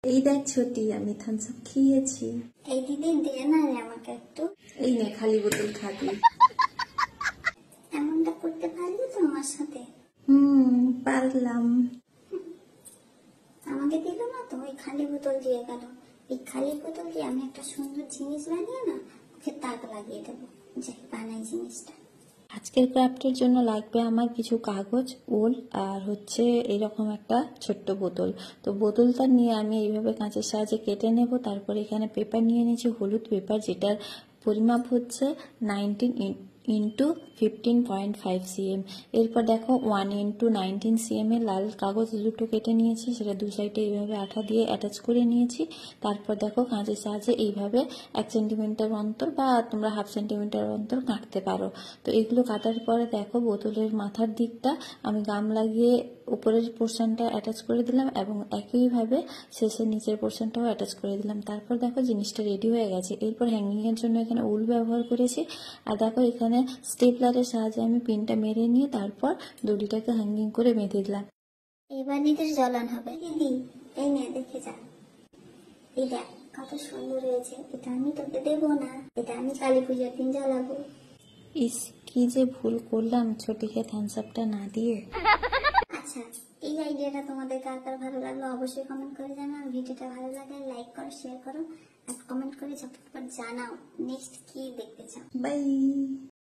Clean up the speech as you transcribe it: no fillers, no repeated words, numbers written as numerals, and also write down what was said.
এই দেখ ছোটি, আমি থামস আপ খেয়েছি। এই দিদি দে না রে আমাকে একটু। এই নে খালি বোতল খাবি। এমনটা করতে পারলি তোমার সাথে? পারলাম। আমাকে দিল না তো, ওই খালি বোতল দিয়ে গেল। এই খালি বোতল দিয়ে আমি একটা সুন্দর জিনিস বানিয়ে না ওকে তাক লাগিয়ে দেবো। যাই বানাই জিনিসটা। আজকের ক্রাফটের জন্য লাগবে আমার কিছু কাগজ, উল আর হচ্ছে এরকম একটা ছোট্ট বোতল। তো বোতলটা নিয়ে আমি এইভাবে কাঁচের সাহায্যে কেটে নেব। তারপরে এখানে পেপার নিয়ে নিয়েছি, হলুদ পেপার, যেটার পরিমাপ হচ্ছে 19x15.5 cm। এরপর দেখো 1x19 cm এর লাল কাগজ দুটো কেটে নিয়েছি, সেটা দু সাইডে এইভাবে আঠা দিয়ে অ্যাটাচ করে নিয়েছি। তারপর দেখো কাঁচের সাহায্যে এইভাবে 1 সেন্টিমিটার অন্তর বা তোমরা হাফ সেন্টিমিটার অন্তর কাটতে পারো। তো এগুলো কাটার পরে দেখো বোতলের মাথার দিকটা আমি গাম লাগিয়ে উপরের পোর্শনটা অ্যাটাচ করে দিলাম এবং একইভাবে শেষের নিচের পোর্শনটাও অ্যাটাচ করে দিলাম। তারপর দেখো জিনিসটা রেডি হয়ে গেছে। এরপর হ্যাঙ্গিং এর জন্য এখানে উল ব্যবহার করেছি। আর দেখো এখানে স্টেপলারের সাহায্যে আমি পিনটা মেরে নিয়ে তারপর দড়িটাকে হ্যাঙ্গিং করে বেঁধে দিলাম। এবার দিদির জ্বলন হবে। দিদি এই নে দেখে যা, এই দেখ কত সুন্দর হয়েছে। এটা আমি তোকে দেবো না, এটা আমি কালী পুজোর দিন জ্বালাবো। ইস, কি যে ভুল করলাম ছোটিকে থামস আপটা না দিয়ে। আচ্ছা, এই আইডিয়াটা তোমাদের কার কার ভালো লাগলো অবশ্যই কমেন্ট করে জানাও। ভিডিওটা ভালো লাগলে লাইক করো, শেয়ার করো আর কমেন্ট করে ঝটপট জানাও নেক্সট কি দেখতে চাও। বাই।